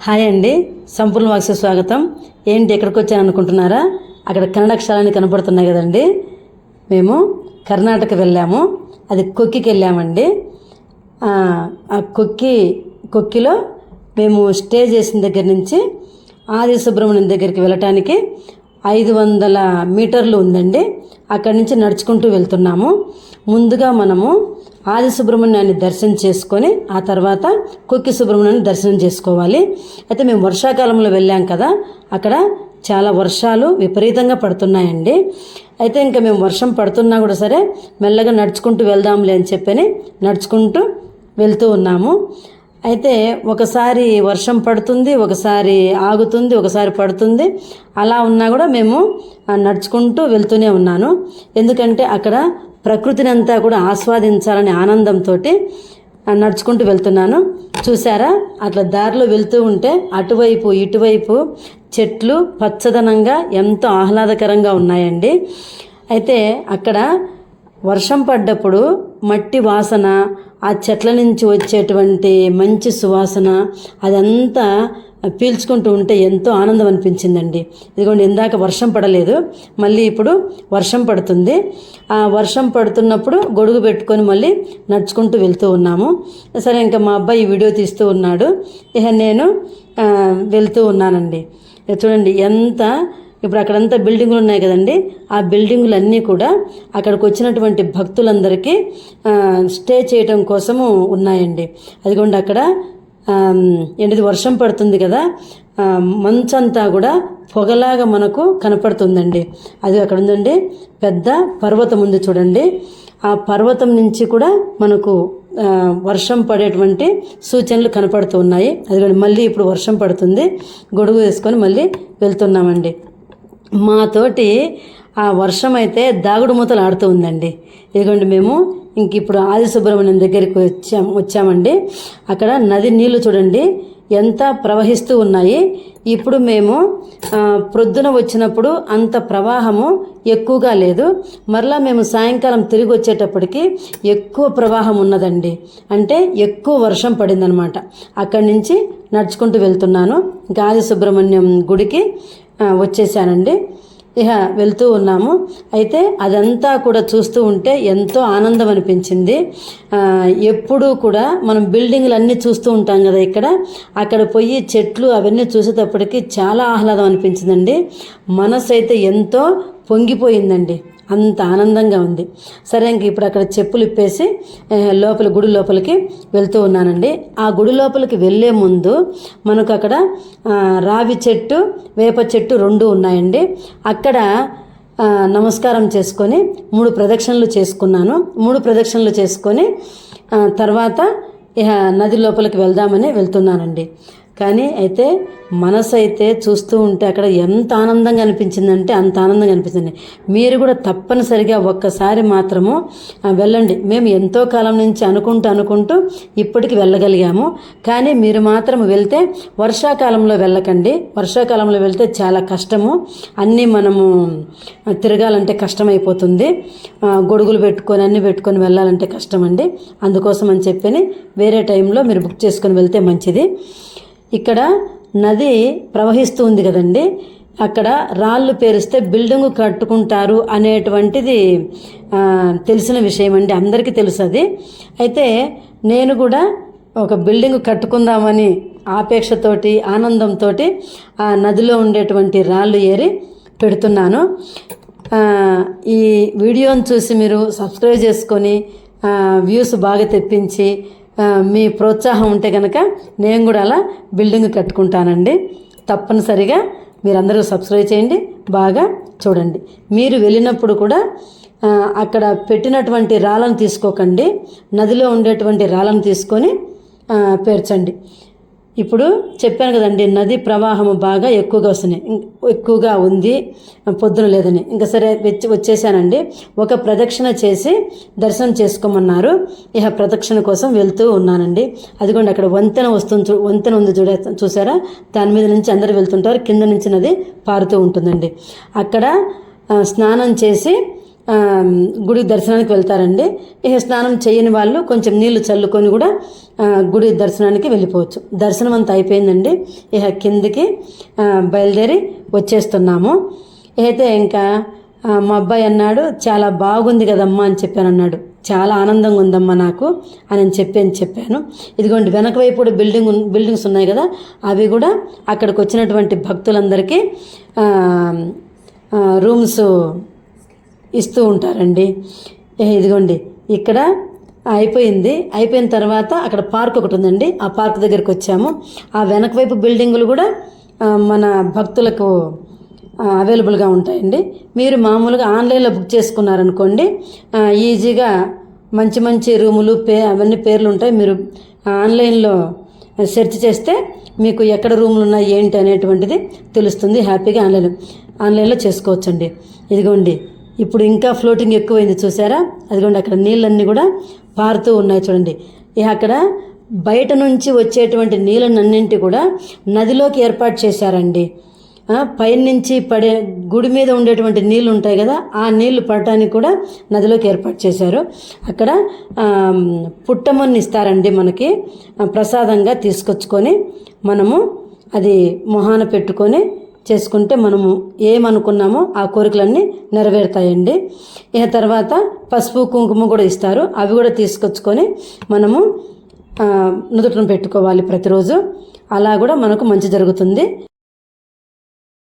Hi అండి, సంపూర్ణ వాక్స్కి స్వాగతం. ఏంటి ఎక్కడికి వచ్చాను అనుకుంటున్నారా? అక్కడ కన్నడ అక్షరాలన్నీ కనపడుతున్నాయి కదండి. మేము కర్ణాటక వెళ్ళాము, అది కొక్కికి వెళ్ళామండి. ఆ కొక్కిలో మేము స్టే చేసిన దగ్గర నుంచి ఆది సుబ్రహ్మణ్యం దగ్గరికి వెళ్ళటానికి 500 మీటర్లు ఉందండి. అక్కడి నుంచి నడుచుకుంటూ వెళ్తున్నాము. ముందుగా మనము ఆది సుబ్రహ్మణ్యాన్ని దర్శనం చేసుకొని ఆ తర్వాత కొక్కి సుబ్రహ్మణ్యాన్ని దర్శనం చేసుకోవాలి. అయితే మేము వర్షాకాలంలో వెళ్ళాం కదా, అక్కడ చాలా వర్షాలు విపరీతంగా పడుతున్నాయండి. అయితే ఇంకా మేము వర్షం పడుతున్నా కూడా సరే మెల్లగా నడుచుకుంటూ వెళ్దాంలే అని చెప్పని నడుచుకుంటూ వెళ్తూ ఉన్నాము. అయితే ఒకసారి వర్షం పడుతుంది, ఒకసారి ఆగుతుంది, ఒకసారి పడుతుంది. అలా ఉన్నా కూడా మేము నడుచుకుంటూ వెళ్తూనే ఉన్నాను. ఎందుకంటే అక్కడ ప్రకృతిని అంతా కూడా ఆస్వాదించాలనే ఆనందంతో నడుచుకుంటూ వెళ్తున్నాను. చూసారా, అట్లా దారిలో వెళ్తూ ఉంటే అటువైపు ఇటువైపు చెట్లు పచ్చదనంగా ఎంతో ఆహ్లాదకరంగా ఉన్నాయండి. అయితే అక్కడ వర్షం పడ్డప్పుడు మట్టి వాసన, ఆ చెట్ల నుంచి వచ్చేటువంటి మంచి సువాసన అదంతా పీల్చుకుంటూ ఉంటే ఎంతో ఆనందం అనిపించిందండి. ఇదిగోండి, ఇందాక వర్షం పడలేదు, మళ్ళీ ఇప్పుడు వర్షం పడుతుంది. ఆ వర్షం పడుతున్నప్పుడు గొడుగు పెట్టుకొని మళ్ళీ నడుచుకుంటూ వెళ్తూ ఉన్నాము. సరే, ఇంకా మా అబ్బాయి వీడియో తీస్తూ ఉన్నాడు, ఇక నేను వెళ్తూ ఉన్నానండి. చూడండి ఇప్పుడు అక్కడంతా బిల్డింగులు ఉన్నాయి కదండి. ఆ బిల్డింగులన్నీ కూడా అక్కడికి వచ్చినటువంటి భక్తులందరికీ స్టే చేయటం కోసము ఉన్నాయండి. అదిగోండి, అక్కడ ఏంటిది వర్షం పడుతుంది కదా, మంచంతా కూడా పొగలాగా మనకు కనపడుతుందండి. అది అక్కడ ఉందండి, పెద్ద పర్వతం ఉంది చూడండి. ఆ పర్వతం నుంచి కూడా మనకు వర్షం పడేటువంటి సూచనలు కనపడుతూ ఉన్నాయి. అదిగోండి, మళ్ళీ ఇప్పుడు వర్షం పడుతుంది. గొడుగు వేసుకొని మళ్ళీ వెళ్తున్నామండి. మాతోటి ఆ వర్షం అయితే దాగుడు మూతలు ఆడుతూ ఉందండి. ఇదిగోండి, మేము ఇప్పుడు ఆది సుబ్రహ్మణ్యం దగ్గరికి వచ్చామండి. అక్కడ నది నీళ్లు చూడండి ఎంత ప్రవహిస్తూ ఉన్నాయి. ఇప్పుడు మేము ప్రొద్దున వచ్చినప్పుడు అంత ప్రవాహము ఎక్కువగా లేదు. మరలా మేము సాయంకాలం తిరిగి వచ్చేటప్పటికి ఎక్కువ ప్రవాహం ఉన్నదండి. అంటే ఎక్కువ వర్షం పడిందనమాట. అక్కడి నుంచి నడుచుకుంటూ వెళ్తున్నాను. ఇంకా ఆది సుబ్రహ్మణ్యం గుడికి వచ్చేసానండి. ఇక వెళ్తూ ఉన్నాము. అయితే అదంతా కూడా చూస్తూ ఉంటే ఎంతో ఆనందం అనిపించింది. ఎప్పుడూ కూడా మనం బిల్డింగ్లు అన్నీ చూస్తూ ఉంటాం కదా, అక్కడ పోయి చెట్లు అవన్నీ చూసేటప్పటికి చాలా ఆహ్లాదం అనిపించిందండి. మనసు అయితే ఎంతో పొంగిపోయిందండి, అంత ఆనందంగా ఉంది. సరే, ఇంక ఇప్పుడు అక్కడ చెప్పులు ఇప్పేసి గుడి లోపలికి వెళ్తూ ఉన్నానండి. ఆ గుడి లోపలికి వెళ్ళే ముందు మనకు అక్కడ రావి చెట్టు, వేప చెట్టు 2 ఉన్నాయండి. అక్కడ నమస్కారం చేసుకొని 3 ప్రదక్షిణలు చేసుకున్నాను. 3 ప్రదక్షిణలు చేసుకొని తర్వాత ఇక నది లోపలికి వెళ్దామని వెళ్తున్నానండి. కానీ అయితే మనసు అయితే చూస్తూ ఉంటే అక్కడ ఎంత ఆనందంగా అనిపించిందంటే అంత ఆనందంగా అనిపించింది. మీరు కూడా తప్పనిసరిగా ఒక్కసారి మాత్రము వెళ్ళండి. మేము ఎంతో కాలం నుంచి అనుకుంటూ ఇప్పటికి వెళ్ళగలిగాము. కానీ మీరు మాత్రం వెళ్తే వర్షాకాలంలో వెళ్ళకండి. వర్షాకాలంలో వెళ్తే చాలా కష్టము, అన్నీ మనము తిరగాలంటే కష్టమైపోతుంది. గొడుగులు పెట్టుకొని అన్నీ పెట్టుకొని వెళ్ళాలంటే కష్టం అండి. అందుకోసం అని చెప్పని వేరే టైంలో మీరు బుక్ చేసుకొని వెళ్తే మంచిది. ఇక్కడ నది ప్రవహిస్తూ ఉంది కదండి, అక్కడ రాళ్ళు పేరిస్తే బిల్డింగు కట్టుకుంటారు అనేటువంటిది తెలిసిన విషయం అండి, అందరికీ తెలుసు అది. అయితే నేను కూడా ఒక బిల్డింగు కట్టుకుందామని ఆపేక్షతోటి ఆనందంతో ఆ నదిలో ఉండేటువంటి రాళ్ళు ఏరి పెడుతున్నాను. ఈ వీడియోని చూసి మీరు సబ్స్క్రైబ్ చేసుకొని వ్యూస్ బాగా తెప్పించి మీ ప్రోత్సాహం ఉంటే కనుక నేను కూడా అలా బిల్డింగ్ కట్టుకుంటానండి. తప్పనిసరిగా మీరందరూ సబ్స్క్రైబ్ చేయండి, బాగా చూడండి. మీరు వెళ్ళినప్పుడు కూడా అక్కడ పెట్టినటువంటి రాళ్ళను తీసుకోకండి, నదిలో ఉండేటువంటి రాళ్ళను తీసుకొని పేర్చండి. ఇప్పుడు చెప్పాను కదండి, నది ప్రవాహము బాగా ఎక్కువగా ఉంది, పొద్దున లేదని. ఇంకా సరే వచ్చేసానండి. ఒక ప్రదక్షిణ చేసి దర్శనం చేసుకోమన్నారు. ఇక ప్రదక్షిణ కోసం వెళ్తూ ఉన్నానండి. అదిగోండి, అక్కడ వంతెన ఉంది చూసారా, దాని మీద నుంచి అందరూ వెళ్తుంటారు, కింద నుంచి నది పారుతూ ఉంటుందండి. అక్కడ స్నానం చేసి గుడి దర్శనానికి వెళ్తారండి. ఇక స్నానం చేయని వాళ్ళు కొంచెం నీళ్లు చల్లుకొని కూడా గుడి దర్శనానికి వెళ్ళిపోవచ్చు. దర్శనం అంతా అయిపోయిందండి. ఇక కిందికి బయలుదేరి వచ్చేస్తున్నాము. అయితే ఇంకా మా అబ్బాయి అన్నాడు, చాలా బాగుంది కదమ్మా అని చెప్పాను. అన్నాడు, చాలా ఆనందంగా ఉందమ్మా నాకు అని చెప్పాను. ఇదిగోండి వెనక వైపు కూడా బిల్డింగ్స్ ఉన్నాయి కదా, అవి కూడా అక్కడికి వచ్చినటువంటి భక్తులందరికీ రూమ్స్ ఇస్తూ ఉంటారండి. ఇదిగోండి ఇక్కడ అయిపోయిన తర్వాత అక్కడ పార్క్ ఒకటి ఉందండి. ఆ పార్క్ దగ్గరికి వచ్చాము. ఆ వెనక వైపు బిల్డింగులు కూడా మన భక్తులకు అవైలబుల్గా ఉంటాయండి. మీరు మామూలుగా ఆన్లైన్లో బుక్ చేసుకున్నారనుకోండి, ఈజీగా మంచి మంచి రూములు అవన్నీ పేర్లు ఉంటాయి. మీరు ఆన్లైన్లో సెర్చ్ చేస్తే మీకు ఎక్కడ రూములు ఉన్నాయి ఏంటి అనేటువంటిది తెలుస్తుంది. హ్యాపీగా ఆన్లైన్లో చేసుకోవచ్చండి. ఇదిగోండి ఇప్పుడు ఇంకా ఫ్లోటింగ్ ఎక్కువైంది చూసారా, అదిగోండి అక్కడ నీళ్ళన్నీ కూడా పారుతూ ఉన్నాయి చూడండి. అక్కడ బయట నుంచి వచ్చేటువంటి నీళ్ళన్నింటి కూడా నదిలోకి ఏర్పాటు చేశారండి. పైనుంచి పడే గుడి మీద ఉండేటువంటి నీళ్ళు ఉంటాయి కదా, ఆ నీళ్లు పడటానికి కూడా నదిలోకి ఏర్పాటు చేశారు. అక్కడ పుట్టమన్ని ఇస్తారండి మనకి ప్రసాదంగా తీసుకొచ్చుకొని మనము అది మొహాన పెట్టుకొని చేసుకుంటే మనము ఏమనుకున్నామో ఆ కోరికలన్నీ నెరవేరుతాయండి. ఇక తర్వాత పసుపు కుంకుమ కూడా ఇస్తారు. అవి కూడా తీసుకొచ్చుకొని మనము నుదుటను పెట్టుకోవాలి ప్రతిరోజు. అలా కూడా మనకు మంచి జరుగుతుంది.